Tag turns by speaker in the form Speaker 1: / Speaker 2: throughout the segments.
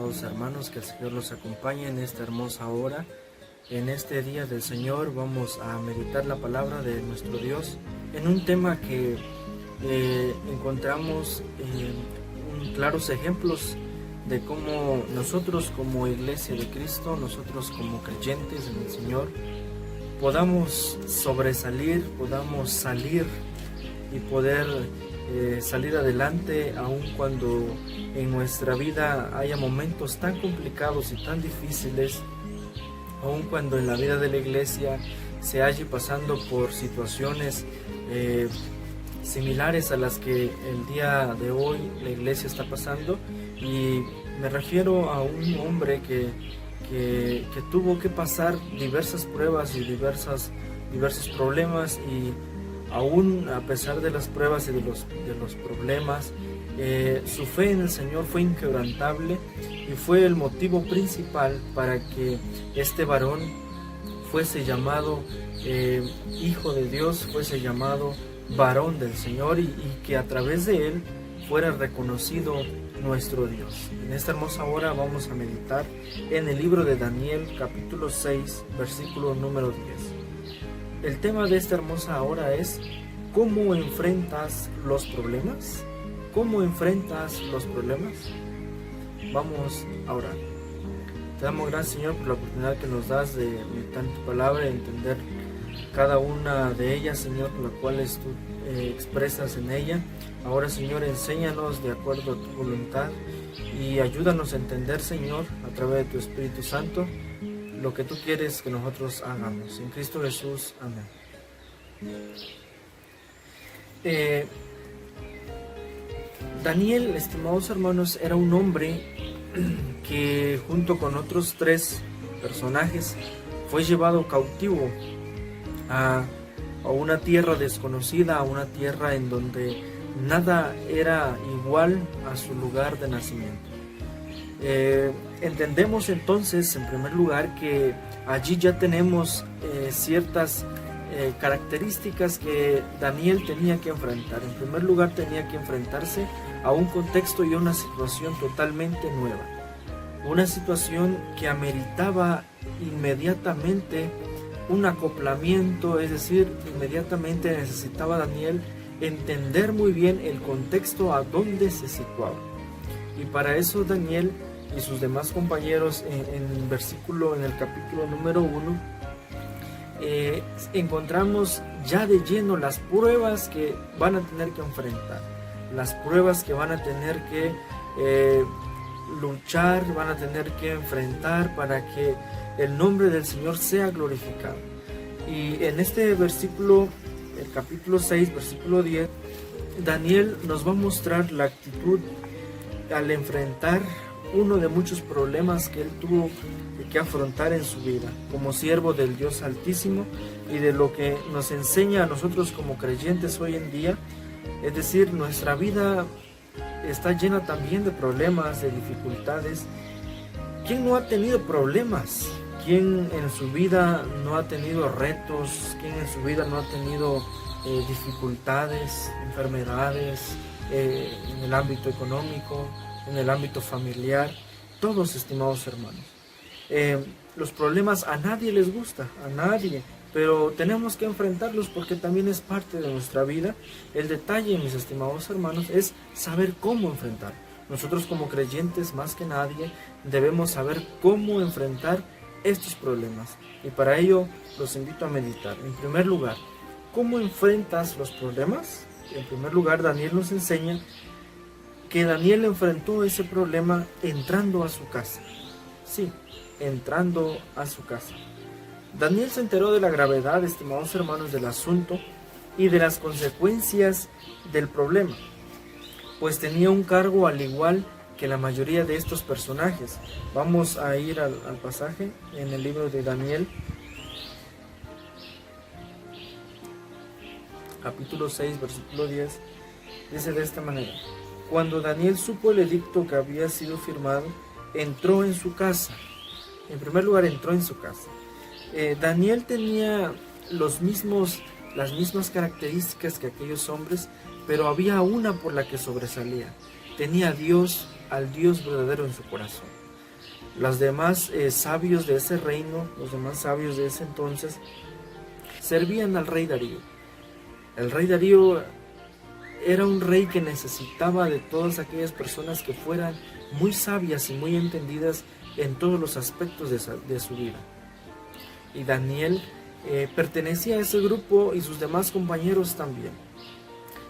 Speaker 1: amados hermanos, que el Señor los acompañe en esta hermosa hora. En este día del Señor vamos a meditar la palabra de nuestro Dios en un tema que encontramos claros ejemplos de cómo nosotros como Iglesia de Cristo, nosotros como creyentes en el Señor, podamos sobresalir, podamos salir y poder salir adelante aun cuando en nuestra vida haya momentos tan complicados y tan difíciles, aun cuando en la vida de la iglesia se haya pasando por situaciones similares a las que el día de hoy la iglesia está pasando. Y me refiero a un hombre que tuvo que pasar diversas pruebas y diversos problemas, y aún a pesar de las pruebas y de los problemas, su fe en el Señor fue inquebrantable y fue el motivo principal para que este varón fuese llamado Hijo de Dios, fuese llamado varón del Señor, y que a través de él fuera reconocido nuestro Dios. En esta hermosa hora vamos a meditar en el libro de Daniel, capítulo 6, versículo número 10. El tema de esta hermosa hora es: ¿cómo enfrentas los problemas? ¿Cómo enfrentas los problemas? Vamos a orar. Te damos gracias, Señor, por la oportunidad que nos das de meditar tu palabra y entender cada una de ellas, Señor, por las cuales tú expresas en ella. Ahora, Señor, enséñanos de acuerdo a tu voluntad y ayúdanos a entender, Señor, a través de tu Espíritu Santo, lo que tú quieres que nosotros hagamos. En Cristo Jesús, amén. Daniel, estimados hermanos, era un hombre que junto con otros 3 personajes fue llevado cautivo a una tierra desconocida, a una tierra en donde nada era igual a su lugar de nacimiento. Entendemos entonces, en primer lugar, que allí ya tenemos ciertas características que Daniel tenía que enfrentar. En primer lugar, tenía que enfrentarse a un contexto y a una situación totalmente nueva, una situación que ameritaba inmediatamente un acoplamiento, es decir, inmediatamente necesitaba Daniel entender muy bien el contexto a donde se situaba. Y para eso Daniel y sus demás compañeros en el capítulo número 1, encontramos ya de lleno las pruebas que van a tener que enfrentar, las pruebas que van a tener que luchar, van a tener que enfrentar para que el nombre del Señor sea glorificado. Y en este versículo, el capítulo 6, versículo 10, Daniel nos va a mostrar la actitud al enfrentar uno de muchos problemas que él tuvo que afrontar en su vida como siervo del Dios Altísimo, y de lo que nos enseña a nosotros como creyentes hoy en día. Es decir, nuestra vida está llena también de problemas, de dificultades. ¿Quién no ha tenido problemas? ¿Quién en su vida no ha tenido retos? ¿Quién en su vida no ha tenido dificultades, enfermedades, en el ámbito económico, en el ámbito familiar? Todos, estimados hermanos. Los problemas a nadie les gusta, a nadie, pero tenemos que enfrentarlos porque también es parte de nuestra vida. El detalle, mis estimados hermanos, es saber cómo enfrentar. Nosotros como creyentes, más que nadie, debemos saber cómo enfrentar estos problemas, y para ello los invito a meditar. En primer lugar, ¿cómo enfrentas los problemas? En primer lugar, Daniel nos enseña que Daniel enfrentó ese problema entrando a su casa. Sí, entrando a su casa. Daniel se enteró de la gravedad, estimados hermanos, del asunto y de las consecuencias del problema, pues tenía un cargo al igual que la mayoría de estos personajes. Vamos a ir al pasaje en el libro de Daniel, capítulo 6, versículo 10. Dice de esta manera: cuando Daniel supo el edicto que había sido firmado, entró en su casa. En primer lugar, entró en su casa. Daniel tenía las mismas características que aquellos hombres, pero había una por la que sobresalía. Tenía a Dios, al Dios verdadero en su corazón. Los demás sabios de ese reino, los demás sabios de ese entonces, servían al rey Darío. El rey Darío era un rey que necesitaba de todas aquellas personas que fueran muy sabias y muy entendidas en todos los aspectos de su vida. Y Daniel pertenecía a ese grupo y sus demás compañeros también.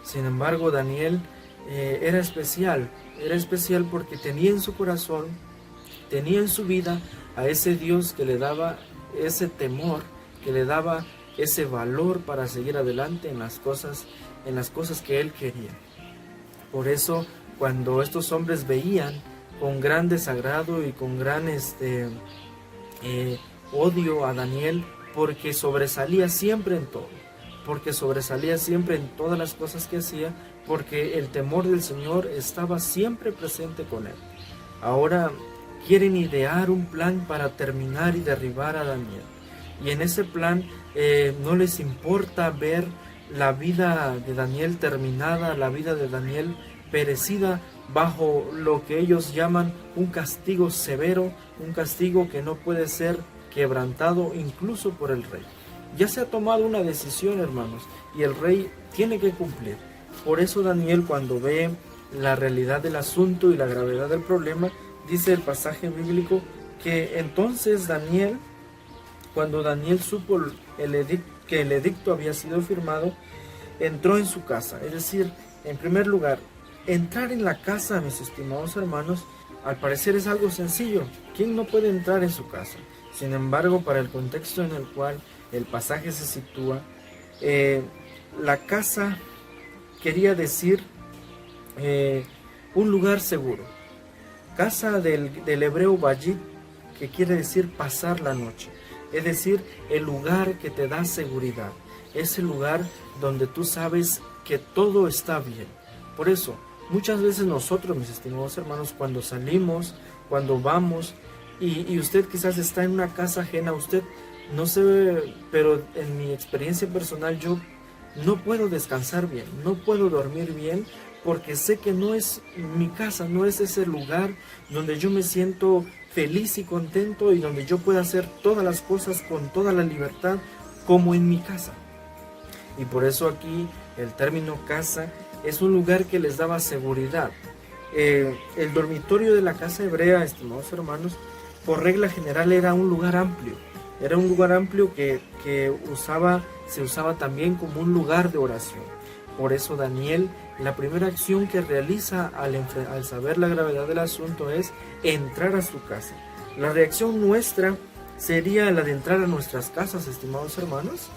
Speaker 1: Sin embargo, Daniel era especial porque tenía en su corazón, tenía en su vida a ese Dios que le daba ese temor, que le daba ese valor para seguir adelante en las cosas que él quería. Por eso, cuando estos hombres veían con gran desagrado y con gran odio a Daniel, porque sobresalía siempre en todo, porque sobresalía siempre en todas las cosas que hacía, porque el temor del Señor estaba siempre presente con él. Ahora quieren idear un plan para terminar y derribar a Daniel. Y en ese plan no les importa ver la vida de Daniel terminada, la vida de Daniel perecida bajo lo que ellos llaman un castigo severo, un castigo que no puede ser quebrantado incluso por el rey. Ya se ha tomado una decisión, hermanos, y el rey tiene que cumplir. Por eso Daniel, cuando ve la realidad del asunto y la gravedad del problema, dice el pasaje bíblico que entonces Daniel, cuando Daniel supo que el edicto había sido firmado, entró en su casa. Es decir, en primer lugar, entrar en la casa, mis estimados hermanos, al parecer es algo sencillo. ¿Quién no puede entrar en su casa? Sin embargo, para el contexto en el cual el pasaje se sitúa, la casa quería decir un lugar seguro. Casa del hebreo bayit, que quiere decir pasar la noche. Es decir, el lugar que te da seguridad. Es el lugar donde tú sabes que todo está bien. Por eso, muchas veces nosotros, mis estimados hermanos, cuando salimos, cuando vamos, y usted quizás está en una casa ajena, usted no sé, pero en mi experiencia personal yo no puedo descansar bien, no puedo dormir bien, porque sé que no es mi casa, no es ese lugar donde yo me siento feliz y contento y donde yo pueda hacer todas las cosas con toda la libertad como en mi casa. Y por eso aquí el término casa es un lugar que les daba seguridad. El dormitorio de la casa hebrea, estimados hermanos, por regla general era un lugar amplio. Era un lugar amplio que se usaba también como un lugar de oración. Por eso Daniel, la primera acción que realiza al saber la gravedad del asunto es entrar a su casa. La reacción nuestra sería la de entrar a nuestras casas, estimados hermanos.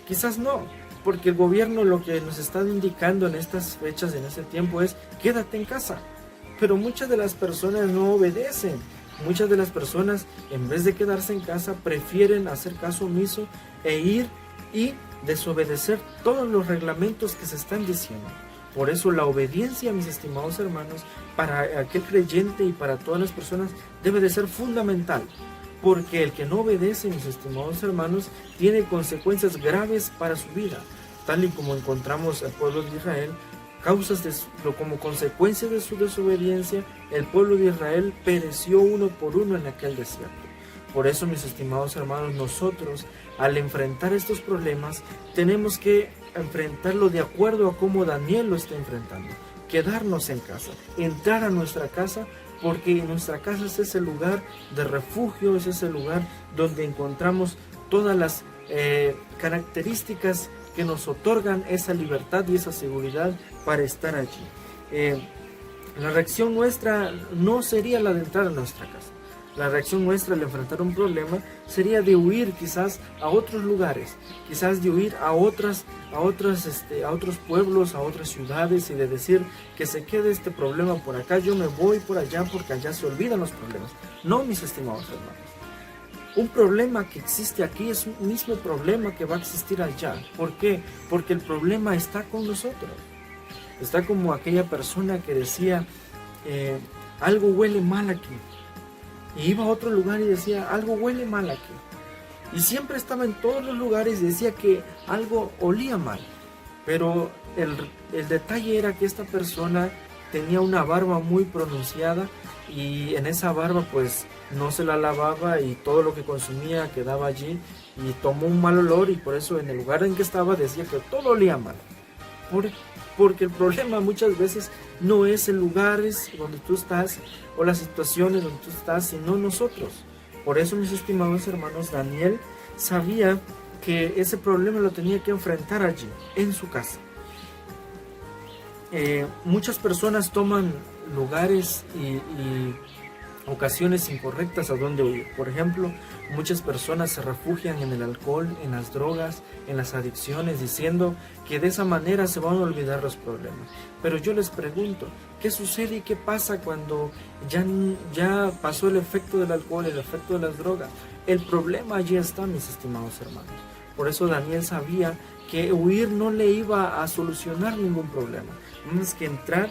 Speaker 1: Quizás no, porque el gobierno lo que nos está indicando en estas fechas, en este tiempo, es quédate en casa. Pero muchas de las personas no obedecen. Muchas de las personas, en vez de quedarse en casa, prefieren hacer caso omiso e ir y desobedecer todos los reglamentos que se están diciendo. Por eso la obediencia, mis estimados hermanos, para aquel creyente y para todas las personas debe de ser fundamental. Porque el que no obedece, mis estimados hermanos, tiene consecuencias graves para su vida. Tal y como encontramos al pueblo de Israel, como consecuencia de su desobediencia, el pueblo de Israel pereció uno por uno en aquel desierto. Por eso, mis estimados hermanos, nosotros al enfrentar estos problemas tenemos que enfrentarlo de acuerdo a cómo Daniel lo está enfrentando. Quedarnos en casa, entrar a nuestra casa, porque nuestra casa es ese lugar de refugio, es ese lugar donde encontramos todas las características que nos otorgan esa libertad y esa seguridad para estar allí. La reacción nuestra no sería la de entrar a nuestra casa. La reacción nuestra al enfrentar un problema sería de huir quizás a otros lugares, quizás de huir a otros pueblos, a otras ciudades, y de decir que se quede este problema por acá, yo me voy por allá porque allá se olvidan los problemas. No, mis estimados hermanos. Un problema que existe aquí es un mismo problema que va a existir allá. ¿Por qué? Porque el problema está con nosotros. Está como aquella persona que decía, algo huele mal aquí. Y iba a otro lugar y decía, algo huele mal aquí. Y siempre estaba en todos los lugares y decía que algo olía mal. Pero el detalle era que esta persona tenía una barba muy pronunciada y en esa barba pues no se la lavaba y todo lo que consumía quedaba allí y tomó un mal olor, y por eso en el lugar en que estaba decía que todo olía mal. Porque el problema muchas veces no es el lugar donde tú estás o las situaciones donde tú estás, sino nosotros. Por eso, mis estimados hermanos, Daniel sabía que ese problema lo tenía que enfrentar allí, en su casa. Muchas personas toman lugares y ocasiones incorrectas a donde huir. Por ejemplo, muchas personas se refugian en el alcohol, en las drogas, en las adicciones, diciendo que de esa manera se van a olvidar los problemas. Pero yo les pregunto, ¿qué sucede y qué pasa cuando ya pasó el efecto del alcohol, el efecto de las drogas? El problema allí está, mis estimados hermanos. Por eso Daniel sabía que huir no le iba a solucionar ningún problema, más que entrar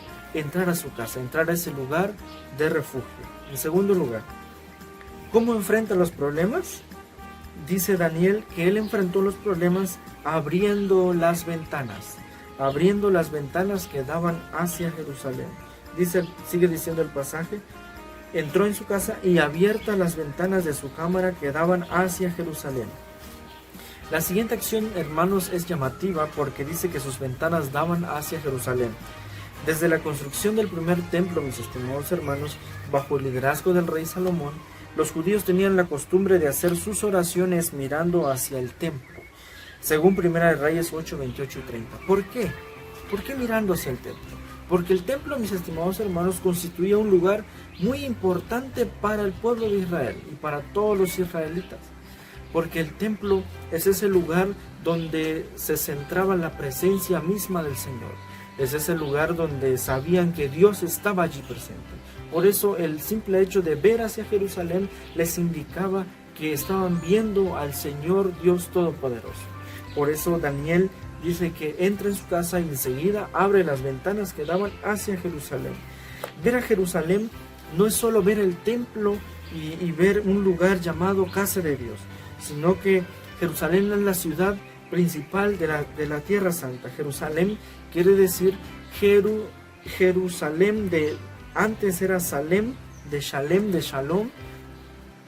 Speaker 1: a su casa, entrar a ese lugar de refugio. En segundo lugar, ¿cómo enfrenta los problemas? Dice Daniel que él enfrentó los problemas abriendo las ventanas que daban hacia Jerusalén. Sigue diciendo el pasaje, entró en su casa y abiertas las ventanas de su cámara que daban hacia Jerusalén. La siguiente acción, hermanos, es llamativa porque dice que sus ventanas daban hacia Jerusalén. Desde la construcción del primer templo, mis estimados hermanos, bajo el liderazgo del rey Salomón, los judíos tenían la costumbre de hacer sus oraciones mirando hacia el templo, según Primera de Reyes 8, 28 y 30. ¿Por qué? ¿Por qué mirando hacia el templo? Porque el templo, mis estimados hermanos, constituía un lugar muy importante para el pueblo de Israel y para todos los israelitas. Porque el templo es ese lugar donde se centraba la presencia misma del Señor. Es ese lugar donde sabían que Dios estaba allí presente. Por eso el simple hecho de ver hacia Jerusalén les indicaba que estaban viendo al Señor Dios Todopoderoso. Por eso Daniel dice que entra en su casa y enseguida abre las ventanas que daban hacia Jerusalén. Ver a Jerusalén no es solo ver el templo y ver un lugar llamado Casa de Dios, sino que Jerusalén es la ciudad principal de la Tierra Santa. Jerusalén quiere decir Jerusalén antes era Salem, de Shalom,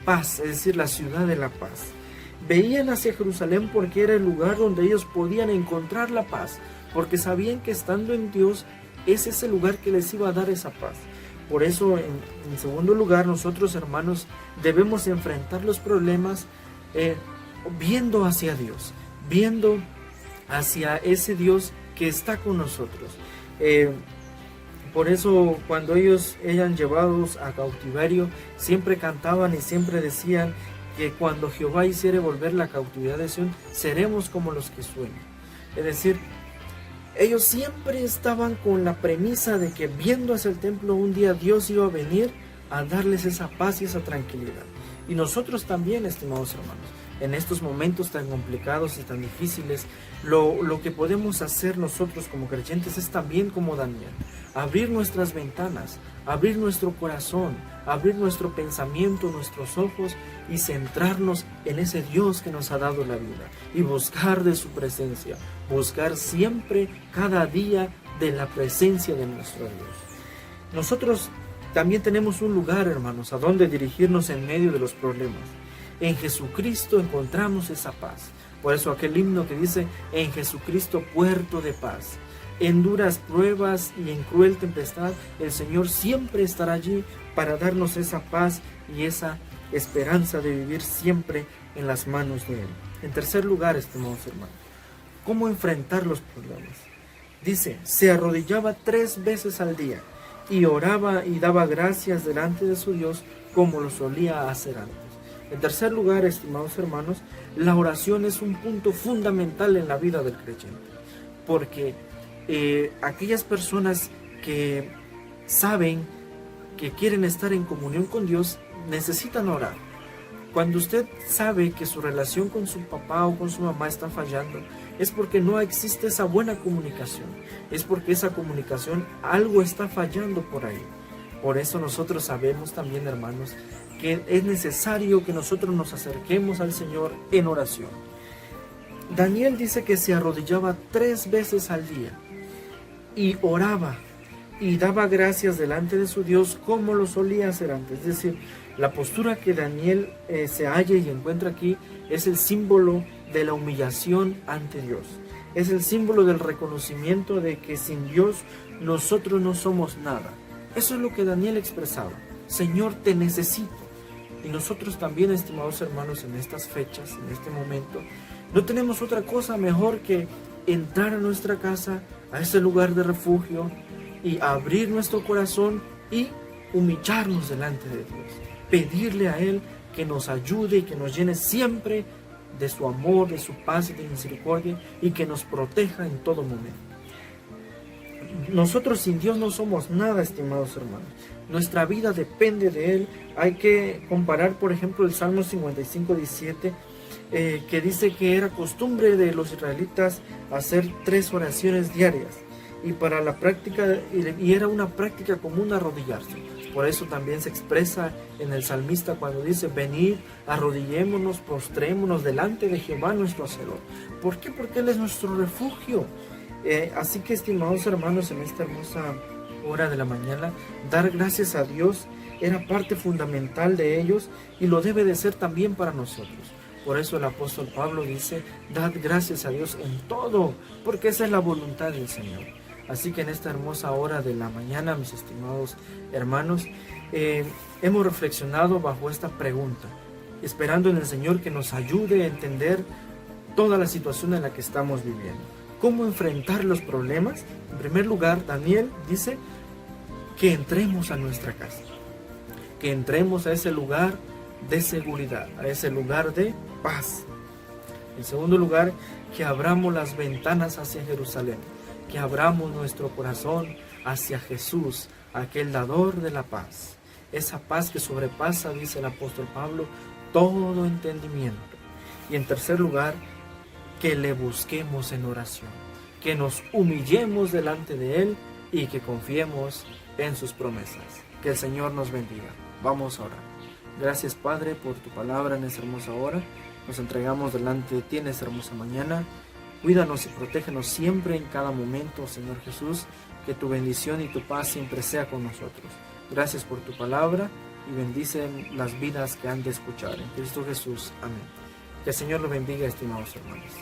Speaker 1: paz, es decir, la ciudad de la paz. Veían hacia Jerusalén porque era el lugar donde ellos podían encontrar la paz, porque sabían que estando en Dios es ese lugar que les iba a dar esa paz. Por eso, en segundo lugar, nosotros, hermanos, debemos enfrentar los problemas viendo hacia Dios, viendo hacia ese Dios que está con nosotros. Por eso cuando ellos eran llevados a cautiverio, siempre cantaban y siempre decían que cuando Jehová hiciere volver la cautividad de Sión, seremos como los que sueñan. Es decir, ellos siempre estaban con la premisa de que viendo hacia el templo un día Dios iba a venir a darles esa paz y esa tranquilidad. Y nosotros también, estimados hermanos, en estos momentos tan complicados y tan difíciles, lo que podemos hacer nosotros como creyentes es también como Daniel, abrir nuestras ventanas, abrir nuestro corazón, abrir nuestro pensamiento, nuestros ojos y centrarnos en ese Dios que nos ha dado la vida y buscar de su presencia, buscar siempre, cada día, de la presencia de nuestro Dios. Nosotros también tenemos un lugar, hermanos, a donde dirigirnos en medio de los problemas. En Jesucristo encontramos esa paz. Por eso aquel himno que dice, en Jesucristo puerto de paz. En duras pruebas y en cruel tempestad, el Señor siempre estará allí para darnos esa paz y esa esperanza de vivir siempre en las manos de Él. En tercer lugar, estimados hermanos, ¿cómo enfrentar los problemas? Dice, se arrodillaba 3 veces al día y oraba y daba gracias delante de su Dios como lo solía hacer antes. En tercer lugar, estimados hermanos, la oración es un punto fundamental en la vida del creyente, porque aquellas personas que saben que quieren estar en comunión con Dios necesitan orar. Cuando usted sabe que su relación con su papá o con su mamá está fallando, es porque no existe esa buena comunicación, es porque esa comunicación algo está fallando por ahí. Por eso nosotros sabemos también, hermanos, que es necesario que nosotros nos acerquemos al Señor en oración. Daniel dice que se arrodillaba 3 veces al día y oraba y daba gracias delante de su Dios como lo solía hacer antes. Es decir, la postura que Daniel se halla y encuentra aquí es el símbolo de la humillación ante Dios. Es el símbolo del reconocimiento de que sin Dios nosotros no somos nada. Eso es lo que Daniel expresaba. Señor, te necesito. Y nosotros también, estimados hermanos, en estas fechas, en este momento, no tenemos otra cosa mejor que entrar a nuestra casa, a ese lugar de refugio, y abrir nuestro corazón y humillarnos delante de Dios. Pedirle a Él que nos ayude y que nos llene siempre de su amor, de su paz y de misericordia, y que nos proteja en todo momento. Nosotros sin Dios no somos nada, estimados hermanos. Nuestra vida depende de Él. Hay que comparar, por ejemplo, el Salmo 55:17, que dice que era costumbre de los israelitas hacer 3 oraciones diarias, y para la práctica, y era una práctica común arrodillarse. Por eso también se expresa en el salmista cuando dice: venid, arrodillémonos, postrémonos delante de Jehová nuestro Hacedor. ¿Por qué? Porque Él es nuestro refugio. Así que, estimados hermanos, en esta hermosa hora de la mañana, dar gracias a Dios era parte fundamental de ellos, y lo debe de ser también para nosotros. Por eso el apóstol Pablo dice: dad gracias a Dios en todo, porque esa es la voluntad del Señor. Así que en esta hermosa hora de la mañana, mis estimados hermanos, hemos reflexionado bajo esta pregunta, esperando en el Señor que nos ayude a entender toda la situación en la que estamos viviendo. ¿Cómo enfrentar los problemas? En primer lugar, Daniel dice que entremos a nuestra casa, que entremos a ese lugar de seguridad, a ese lugar de paz. En segundo lugar, que abramos las ventanas hacia Jerusalén, que abramos nuestro corazón hacia Jesús, aquel dador de la paz. Esa paz que sobrepasa, dice el apóstol Pablo, todo entendimiento. Y en tercer lugar, que le busquemos en oración, que nos humillemos delante de Él y que confiemos en sus promesas. Que el Señor nos bendiga. Vamos a orar. Gracias, Padre, por tu palabra en esta hermosa hora. Nos entregamos delante de ti en esta hermosa mañana. Cuídanos y protégenos siempre en cada momento, Señor Jesús. Que tu bendición y tu paz siempre sea con nosotros. Gracias por tu palabra y bendice las vidas que han de escuchar. En Cristo Jesús. Amén. Que el Señor los bendiga, estimados hermanos.